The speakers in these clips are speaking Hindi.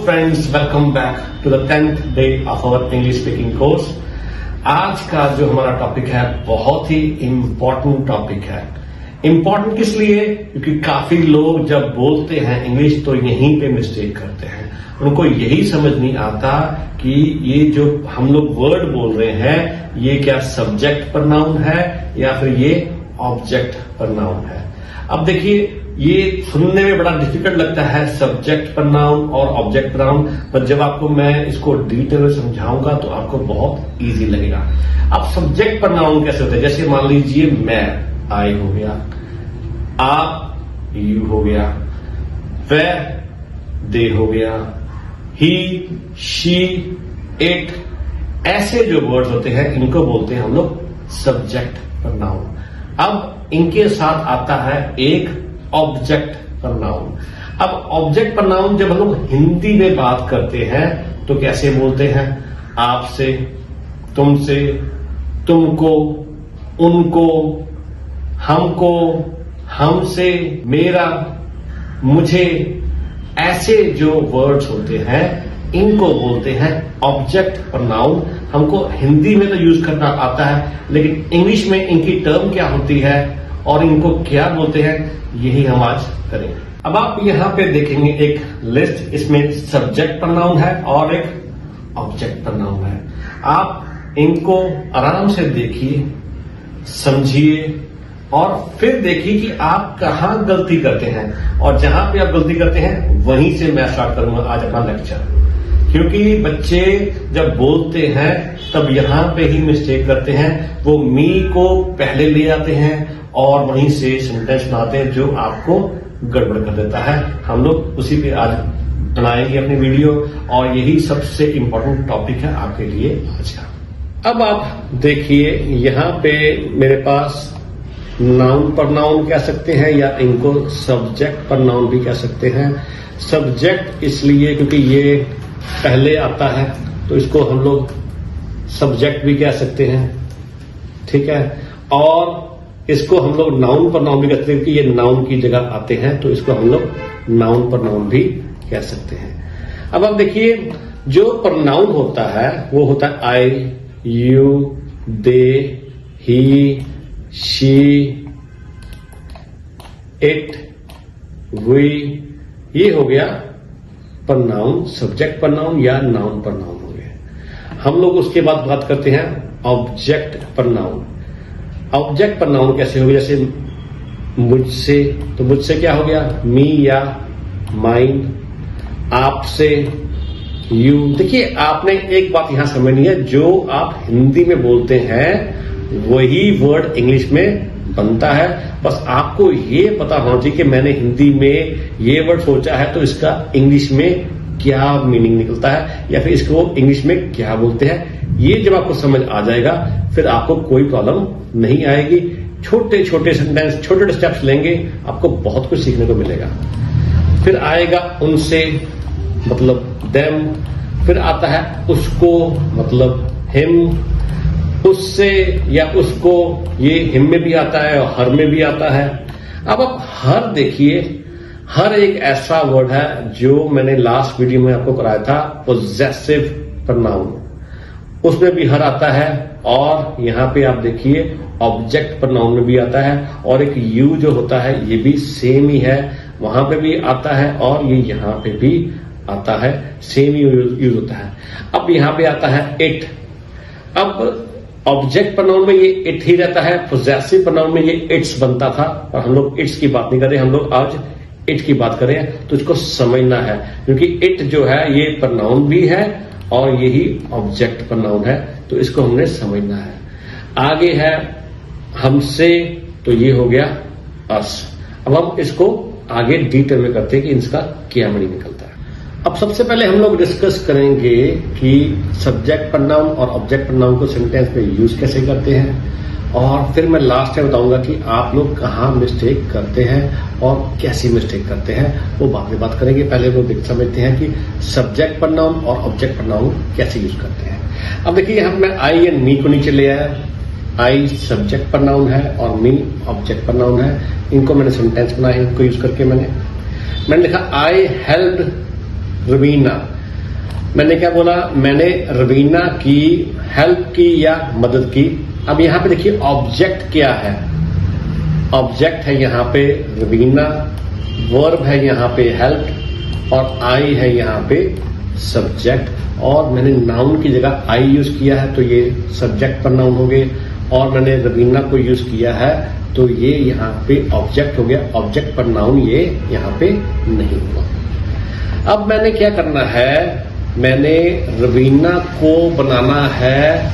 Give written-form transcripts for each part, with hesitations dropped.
Friends, welcome back to the 10th day of our English speaking course. आज का जो हमारा टॉपिक है बहुत ही इम्पोर्टेंट टॉपिक है। इम्पोर्टेंट किस लिए? क्योंकि काफी लोग जब बोलते हैं इंग्लिश तो यहीं पे मिस्टेक करते हैं। उनको यही समझ नहीं आता कि ये जो हम लोग वर्ड बोल रहे हैं ये क्या सब्जेक्ट प्रनाउन है या फिर ये ऑब्जेक्ट प्रनाउन है। अब देखिए, ये सुनने में बड़ा डिफिकल्ट लगता है सब्जेक्ट प्रनाउन और ऑब्जेक्ट प्रनाउन, पर जब आपको मैं इसको डिटेल में समझाऊंगा तो आपको बहुत इजी लगेगा। अब सब्जेक्ट प्रनाउन कैसे होते हैं? जैसे मान लीजिए मैं, आई हो गया, आप, यू हो गया, वे, दे हो गया, ही, शी, इट, ऐसे जो वर्ड्स होते हैं इनको बोलते हैं हम लोग सब्जेक्ट प्रनाउन। अब इनके साथ आता है एक ऑब्जेक्ट प्रनाउन। अब ऑब्जेक्ट प्रनाउन जब हम लोग हिंदी में बात करते हैं तो कैसे बोलते हैं? आपसे, तुमसे, तुमको, उनको, हमको, हमसे, मेरा, मुझे, ऐसे जो वर्ड्स होते हैं इनको बोलते हैं ऑब्जेक्ट प्रनाउन। हमको हिंदी में तो यूज करना आता है, लेकिन इंग्लिश में इनकी टर्म क्या होती है और इनको क्या बोलते हैं यही हम आज करेंगे। अब आप यहां पे देखेंगे एक लिस्ट, इसमें सब्जेक्ट प्रनाउन है और एक ऑब्जेक्ट प्रनाउन है। आप इनको आराम से देखिए, समझिए और फिर देखिए कि आप कहां गलती करते हैं, और जहां पे आप गलती करते हैं वहीं से मैं स्टार्ट करूंगा आज अपना लेक्चर। क्योंकि बच्चे जब बोलते हैं तब यहां पे ही मिस्टेक करते हैं, वो मी को पहले ले आते हैं और वहीं से सेंटेंस बनाते हैं जो आपको गड़बड़ कर देता है। हम लोग उसी पे आज बनाएंगे अपनी वीडियो, और यही सबसे इंपॉर्टेंट टॉपिक है आपके लिए आज का। अब आप देखिए, यहां पे मेरे पास नाउन प्रनाउन कह सकते हैं या इनको सब्जेक्ट प्रनाउन भी कह सकते हैं। सब्जेक्ट इसलिए क्योंकि ये पहले आता है तो इसको हम लोग सब्जेक्ट भी कह सकते हैं, ठीक है। और इसको हम लोग नाउन प्रनाउन भी कहते हैं कि ये नाउन की जगह आते हैं, तो इसको हम लोग नाउन प्रनाउन भी कह सकते हैं। अब आप देखिए, जो प्रनाउन होता है वो होता है I, you, they, he, she, it, we, ये हो गया प्रनाउन, सब्जेक्ट प्रनाउन या नाउन प्रनाउन हो गया। हम लोग उसके बाद बात करते हैं ऑब्जेक्ट प्रनाउन। ऑब्जेक्ट प्रनाउन कैसे हो गया? जैसे मुझसे, तो मुझसे क्या हो गया? मी या माइन। आपसे यू। देखिए, आपने एक बात यहां समझनी है, जो आप हिंदी में बोलते हैं वही वर्ड इंग्लिश में बनता है। बस आपको ये पता होना चाहिए कि मैंने हिंदी में ये वर्ड सोचा है तो इसका इंग्लिश में क्या मीनिंग निकलता है या फिर इसको इंग्लिश में क्या बोलते हैं। ये जब आपको समझ आ जाएगा फिर आपको कोई प्रॉब्लम नहीं आएगी। छोटे छोटे सेंटेंस, छोटे छोटे स्टेप्स लेंगे, आपको बहुत कुछ सीखने को मिलेगा। फिर आएगा उनसे, मतलब देम। फिर आता है उसको, मतलब हिम। उससे या उसको, ये हिम में भी आता है और हर में भी आता है। अब आप हर देखिए, हर एक ऐसा वर्ड है जो मैंने लास्ट वीडियो में आपको कराया था, पोजेसिव प्रनाउन, उसमें भी हर आता है। और यहां पे आप देखिए ऑब्जेक्ट प्रनाउन में भी आता है, और एक यू जो होता है ये भी सेम ही है, वहां पे भी आता है और ये यहां पे भी आता है, सेम यूज होता है। अब यहां पे आता है इट। अब ऑब्जेक्ट प्रनाउन में ये इट ही रहता है, पोजेसिव प्रनाउन में ये इट्स बनता था, पर हम लोग इट्स की बात नहीं कर रहे, हम लोग आज इट की बात कर रहे हैं। तो इसको समझना है, क्योंकि इट जो है ये प्रनाउन भी है और यही ऑब्जेक्ट प्रनाउन है, तो इसको हमने समझना है। आगे है हमसे, तो ये हो गया अस। अब हम इसको आगे डिटेल में करते हैं कि इसका क्या मीनिंग निकलता है। अब सबसे पहले हम लोग डिस्कस करेंगे कि सब्जेक्ट प्रनाउन और ऑब्जेक्ट प्रनाउन को सेंटेंस में यूज कैसे करते हैं, और फिर मैं लास्ट में बताऊंगा कि आप लोग कहां मिस्टेक करते हैं और कैसी मिस्टेक करते हैं, वो बाद में बात करेंगे। पहले वो समझते हैं कि सब्जेक्ट प्रनाउन और ऑब्जेक्ट प्रनाउन कैसे यूज करते हैं। अब देखिए, यहां मैं आई या मी को नीचे ले आया। आई सब्जेक्ट प्रनाउन है और मी ऑब्जेक्ट प्रनाउन है। इनको मैंने सेंटेंस बनाए, इनको यूज करके मैंने लिखा आई हेल्प्ड रवीना, मैंने क्या बोला, मैंने रवीना की हेल्प की या मदद की। अब यहां पे देखिए ऑब्जेक्ट क्या है, ऑब्जेक्ट है यहां पे रवीना, वर्ब है यहां पे हेल्प और आई है यहां पे सब्जेक्ट, और मैंने नाउन की जगह आई यूज किया है तो ये सब्जेक्ट पर नाउन हो गए, और मैंने रवीना को यूज किया है तो ये यहां पे ऑब्जेक्ट हो गया, ऑब्जेक्ट पर नाउन ये यहां पे नहीं हुआ। अब मैंने क्या करना है, मैंने रवीना को बनाना है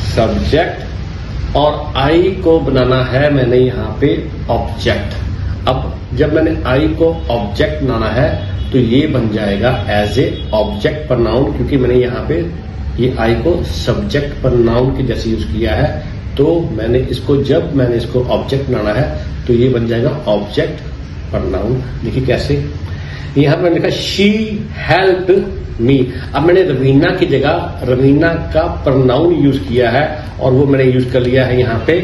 सब्जेक्ट और आई को बनाना है मैंने यहां पे ऑब्जेक्ट। अब जब मैंने आई को ऑब्जेक्ट बनाना है तो ये बन जाएगा एज ए ऑब्जेक्ट पर नाउन, क्योंकि मैंने यहां पे ये आई को सब्जेक्ट पर नाउन के जैसे यूज किया है, तो मैंने इसको जब मैंने इसको ऑब्जेक्ट बनाना है तो ये बन जाएगा ऑब्जेक्ट पर नाउन। देखिए कैसे, यहां पर मैंने लिखा शी हेल्प मी। अब मैंने रवीना की जगह रवीना का प्रनाउन यूज किया है और वो मैंने यूज कर लिया है यहां पे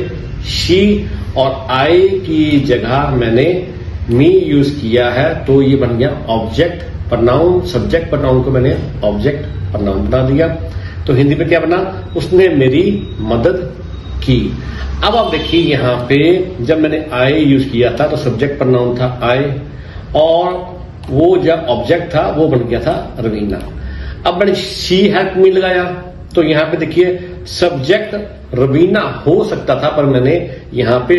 शी, और आई की जगह मैंने मी यूज किया है तो ये बन गया ऑब्जेक्ट प्रनाउन। सब्जेक्ट प्रनाउन को मैंने ऑब्जेक्ट प्रनाउन बना दिया। तो हिंदी में क्या बना, उसने मेरी मदद की। अब आप देखिए यहां पे जब मैंने आई यूज किया था तो सब्जेक्ट प्रनाउन था आई, और वो जब ऑब्जेक्ट था वो बन गया था रवीना। अब मैंने शी हेल्प मी लगाया तो यहां पे देखिए सब्जेक्ट रवीना हो सकता था, पर मैंने यहां पे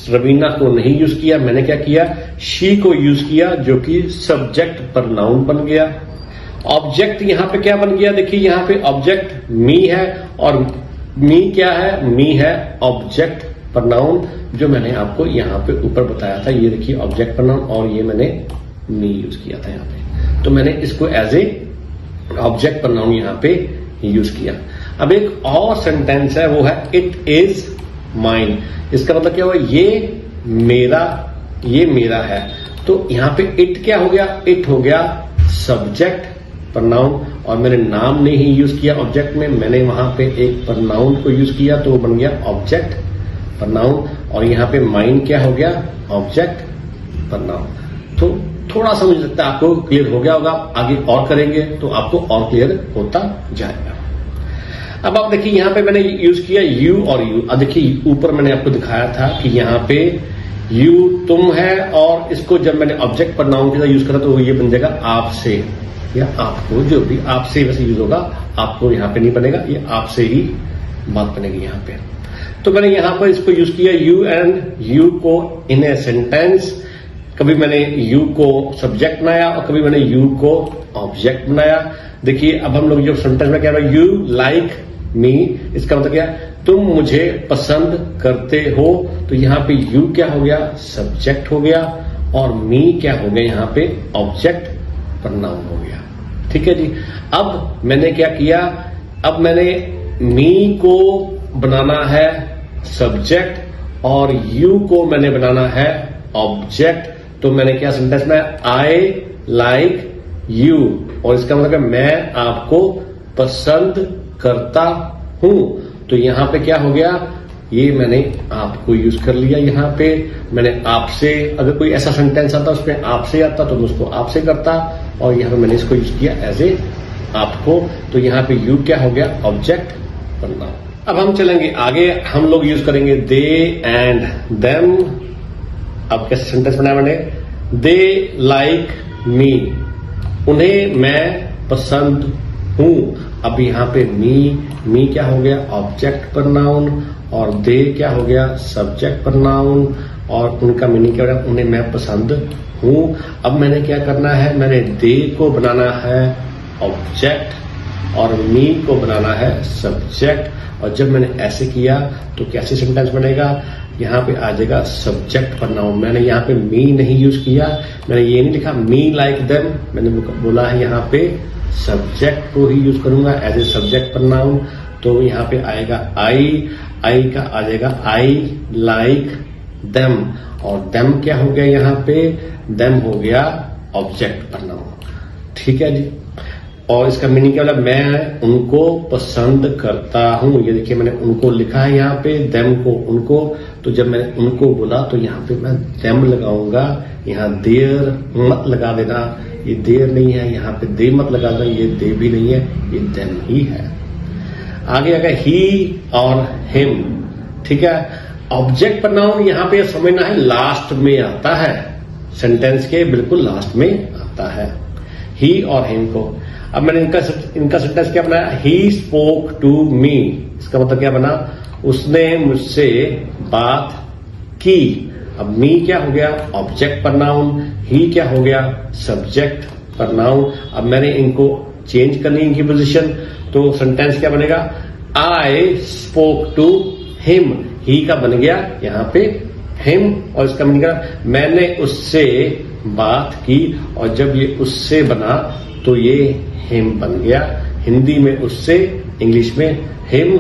रवीना को नहीं यूज किया, मैंने क्या किया, शी को यूज किया जो कि सब्जेक्ट पर नाउन बन गया। ऑब्जेक्ट यहां पे क्या बन गया, देखिए यहां पे ऑब्जेक्ट मी है, और मी क्या है, मी है ऑब्जेक्ट पर नाउन, जो मैंने आपको यहां पे ऊपर बताया था। ये देखिए ऑब्जेक्ट पर नाउन और ये मैंने मी यूज किया था यहां पे, तो मैंने इसको एज ए ऑब्जेक्ट पर नाउन यहां पे यूज किया। अब एक और सेंटेंस है वो है इट इज माइन। इसका मतलब क्या हुआ, ये मेरा है। तो यहां पे इट क्या हो गया, इट हो गया सब्जेक्ट प्रनाउन, और मैंने नाम ने ही यूज किया ऑब्जेक्ट में, मैंने वहां पे एक प्रनाउन को यूज किया तो वो बन गया ऑब्जेक्ट प्रनाउन, और यहां पे माइन क्या हो गया, ऑब्जेक्ट प्रनाउन। तो थोड़ा सा मुझे लगता है आपको क्लियर हो गया होगा, आगे और करेंगे तो आपको और क्लियर होता जाएगा। अब आप देखिए यहां पे मैंने यूज किया यू और यू। अब देखिए ऊपर मैंने आपको दिखाया था कि यहां पे यू तुम है, और इसको जब मैंने ऑब्जेक्ट प्रनाउन के साथ यूज करा तो ये बन जाएगा आपसे या आपको, जो भी आपसे वैसे यूज होगा, आपको यहां पे नहीं बनेगा, ये आपसे ही बात बनेगी यहां पे। तो मैंने यहां पर इसको यूज किया यू एंड यू को इन ए सेंटेंस। कभी मैंने यू को सब्जेक्ट बनाया और कभी मैंने यू को ऑब्जेक्ट बनाया। देखिए अब हम लोग जो सेंटेंस में क्या है, यू लाइक मी, इसका मतलब क्या, तुम मुझे पसंद करते हो। तो यहां पे यू क्या हो गया, सब्जेक्ट हो गया, और मी क्या हो गया यहां पे ऑब्जेक्ट प्रनाउन हो गया। ठीक है जी। अब मैंने क्या किया, अब मैंने मी को बनाना है सब्जेक्ट और यू को मैंने बनाना है ऑब्जेक्ट। तो मैंने क्या सेंटेंस में, आई लाइक यू, और इसका मतलब है मैं आपको पसंद करता हूं। तो यहां पे क्या हो गया, ये मैंने आपको यूज कर लिया। यहां पे मैंने आपसे, अगर कोई ऐसा सेंटेंस आता उसमें आपसे आता तो मैं उसको आपसे करता, और यहां पे मैंने इसको यूज किया एज ए आपको। तो यहां पे यू क्या हो गया, ऑब्जेक्ट प्रनाउन। अब हम चलेंगे आगे, हम लोग यूज करेंगे दे एंड देम। अब कैसे सेंटेंस बनाया मैंने, दे लाइक मी, उन्हें मैं पसंद हूं। अब यहां पे मी क्या हो गया, ऑब्जेक्ट प्रनाउन, और दे क्या हो गया, सब्जेक्ट प्रनाउन, और उनका मीनिंग क्या हो गया, उन्हें मैं पसंद हूं। अब मैंने क्या करना है, मैंने दे को बनाना है ऑब्जेक्ट और मी को बनाना है सब्जेक्ट। और जब मैंने ऐसे किया तो कैसे सेंटेंस बनेगा, यहां पे आ जाएगा सब्जेक्ट प्रनाउन। मैंने यहां पे मी नहीं यूज किया, मैंने ये नहीं लिखा मी लाइक देम, मैंने बोला है यहां पे सब्जेक्ट को ही यूज करूंगा एज ए सब्जेक्ट प्रनाउन। तो यहां पे आएगा आई का आ जाएगा आई लाइक देम, और देम क्या हो गया, यहां पे देम हो गया ऑब्जेक्ट प्रनाउन। ठीक है जी। और इसका मीनिंग क्या बोला, मैं उनको पसंद करता हूं। ये देखिए मैंने उनको लिखा है यहाँ पे, देम को उनको, तो जब मैंने उनको बोला तो यहाँ पे मैं देम लगाऊंगा, यहाँ देर मत लगा देना, ये देर नहीं है, यहाँ पे दे मत लगा देना, ये दे भी नहीं है, ये देम ही है। आगे आगे ही और हिम, ठीक है। ऑब्जेक्ट प्रोनाउन यहाँ पे समझना है लास्ट में आता है, सेंटेंस के बिल्कुल लास्ट में आता है, ही और हिम को। अब मैंने इनका सेंटेंस क्या बनाया, ही स्पोक टू मी, इसका मतलब क्या बना, उसने मुझसे बात की। अब मी क्या हो गया, ऑब्जेक्ट प्रोनाउन, ही क्या हो गया, सब्जेक्ट प्रोनाउन। अब मैंने इनको चेंज करनी इनकी पोजीशन, तो सेंटेंस क्या बनेगा, आई स्पोक टू हिम, ही का बन गया यहाँ पे हिम, और इसका बनेगा मैंने उससे बात की, और जब ये उससे बना तो ये हिम बन गया। हिंदी में उससे, इंग्लिश में हिम,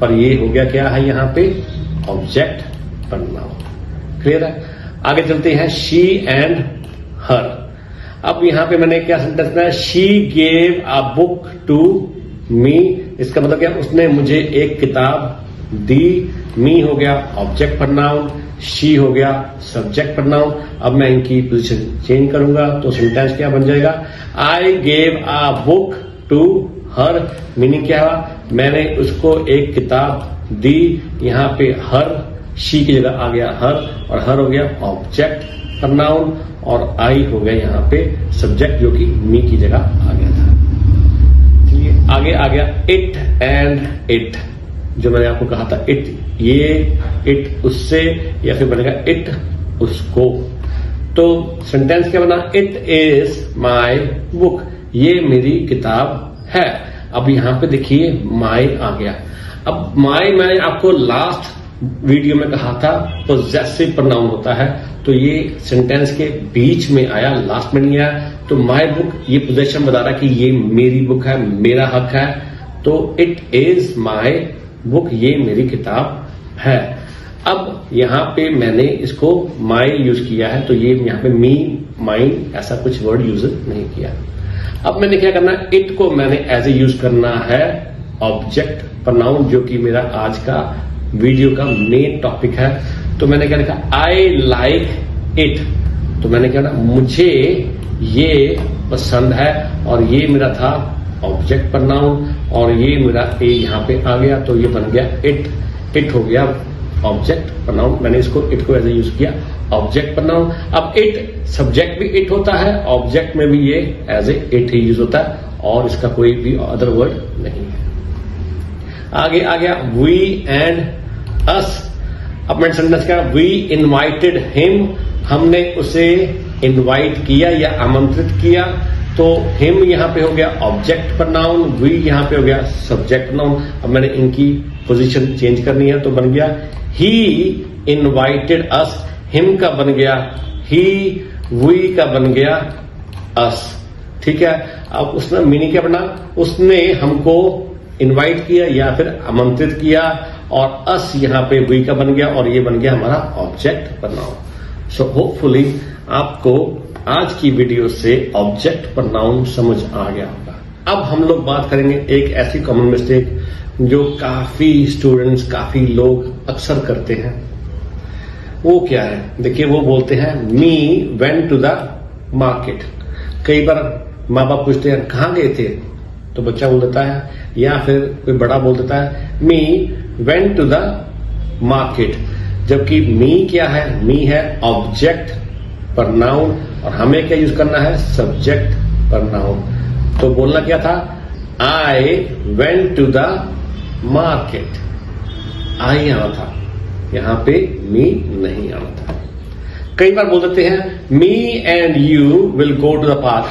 पर ये हो गया क्या है यहाँ पे, ऑब्जेक्ट प्रोनाउन। क्लियर है। आगे चलते हैं, शी एंड हर। अब यहाँ पे मैंने क्या सेंटेंस बनाया, she gave a book to me, इसका मतलब क्या, उसने मुझे एक किताब दी। मी हो गया ऑब्जेक्ट प्रोनाउन, शी हो गया सब्जेक्ट प्रोनाउन। अब मैं इनकी पोजीशन चेंज करूंगा तो सेंटेंस क्या बन जाएगा, I gave a book to her, meaning क्या हुआ, मैंने उसको एक किताब दी। यहाँ पे हर, शी की जगह आ गया हर, और हर हो गया ऑब्जेक्ट प्रोनाउन, और आई हो गया यहाँ पे सब्जेक्ट, जो कि मी की जगह आ गया था। चलिए आगे आ गया, इट एंड इट, जो मैंने आपको कहा था इट ये, इट उससे, या फिर बनेगा इट उसको। तो सेंटेंस क्या बना, इट इज माई बुक, ये मेरी किताब है। अब यहां पे देखिए माई आ गया। अब माई मैंने आपको लास्ट वीडियो में कहा था पोजेसिव प्रोनाउन होता है, तो ये सेंटेंस के बीच में आया, लास्ट में नहीं आया। तो माई बुक ये पोजेशन बता रहा है कि ये मेरी बुक है, मेरा हक है। तो इट इज माई बुक, ये मेरी किताब है। अब यहां पे मैंने इसको माई यूज किया है, तो ये यहां पे मी, माइन ऐसा कुछ वर्ड यूज नहीं किया। अब मैंने क्या करना है, इट को मैंने एज ए यूज करना है ऑब्जेक्ट प्रोनाउन, जो कि मेरा आज का वीडियो का मेन टॉपिक है। तो मैंने क्या लिखा, आई लाइक इट, तो मैंने क्या ना, मुझे ये पसंद है, और ये मेरा था ऑब्जेक्ट प्रोनाउन, और ये मेरा ए यहाँ पे आ गया, तो ये बन गया इट, इट हो गया ऑब्जेक्ट प्रोनाउन। मैंने इसको इट को ऐसे यूज किया ऑब्जेक्ट प्रोनाउन। अब इट सब्जेक्ट भी इट होता है, ऑब्जेक्ट में भी ये एज ए इट ही यूज होता है, और इसका कोई भी अदर वर्ड नहीं है। आगे आ गया, वी एंड अस। अब मैंने सेंटेंस क्या, वी इनवाइटेड हिम, हमने उसे इनवाइट किया या आमंत्रित किया। तो हिम यहां पे हो गया ऑब्जेक्ट प्रोनाउन, वी यहां पे हो गया सब्जेक्ट प्रोनाउन। अब मैंने इनकी पोजीशन चेंज करनी है, तो बन गया ही इनवाइटेड अस, हिम का बन गया ही, वी का बन गया अस, ठीक है। अब उसमें मीनिंग क्या बना, उसने हमको इनवाइट किया या फिर आमंत्रित किया, और अस यहां पे वी का बन गया, और ये बन गया हमारा ऑब्जेक्ट प्रोनाउन। सो होपफुली आपको आज की वीडियो से ऑब्जेक्ट प्रोनाउन समझ आ गया होगा। अब हम लोग बात करेंगे एक ऐसी कॉमन मिस्टेक जो काफी स्टूडेंट्स, काफी लोग अक्सर करते हैं। वो क्या है, देखिए वो बोलते हैं मी वेंट टू द मार्केट। कई बार माँ बाप पूछते हैं कहाँ गए थे, तो बच्चा बोल देता है, या फिर कोई बड़ा बोल देता है मी वेंट टू द मार्केट। जबकि मी क्या है, मी है ऑब्जेक्ट प्रोनाउन, और हमें क्या यूज करना है, सब्जेक्ट प्रोनाउन। तो बोलना क्या था, I went to the market, I आना था, यहां पे मी नहीं आना था। कई बार बोल देते हैं me and you will go to the park,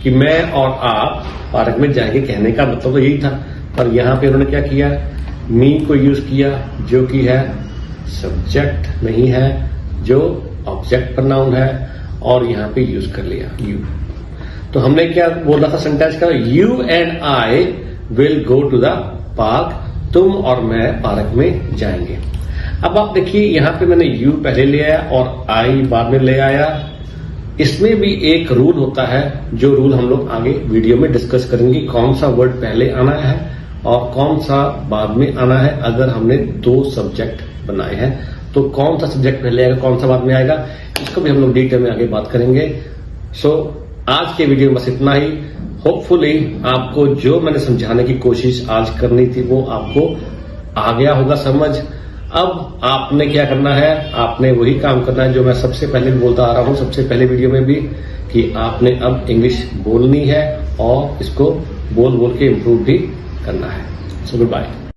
कि मैं और आप पार्क में जाएंगे, कहने का मतलब तो यही था। पर यहां पे उन्होंने क्या किया, मी को यूज किया, जो कि है सब्जेक्ट नहीं है, जो ऑब्जेक्ट प्रोनाउन है, और यहां पे यूज कर लिया यू। तो हमने क्या बोला था सेंटेंस का, you and I will go to the park, तुम और मैं पार्क में जाएंगे। अब आप देखिए यहां पे मैंने यू पहले ले आया और आई बाद में ले आया, इसमें भी एक रूल होता है, जो रूल हम लोग आगे वीडियो में डिस्कस करेंगे। कौन सा वर्ड पहले आना है और कौन सा बाद में आना है। अगर हमने 2 सब्जेक्ट बनाए हैं तो कौन सा सब्जेक्ट पहले आएगा, कौन सा बाद में आएगा, इसको भी हम लोग डिटेल में आगे बात करेंगे। सो आज के वीडियो में बस इतना ही। होपफुली आपको जो मैंने समझाने की कोशिश आज करनी थी वो आपको आ गया होगा समझ। अब आपने क्या करना है, आपने वही काम करना है जो मैं सबसे पहले भी बोलता आ रहा हूं, सबसे पहले वीडियो में भी, कि आपने अब इंग्लिश बोलनी है और इसको बोल बोल के इम्प्रूव भी करना है। So good bye.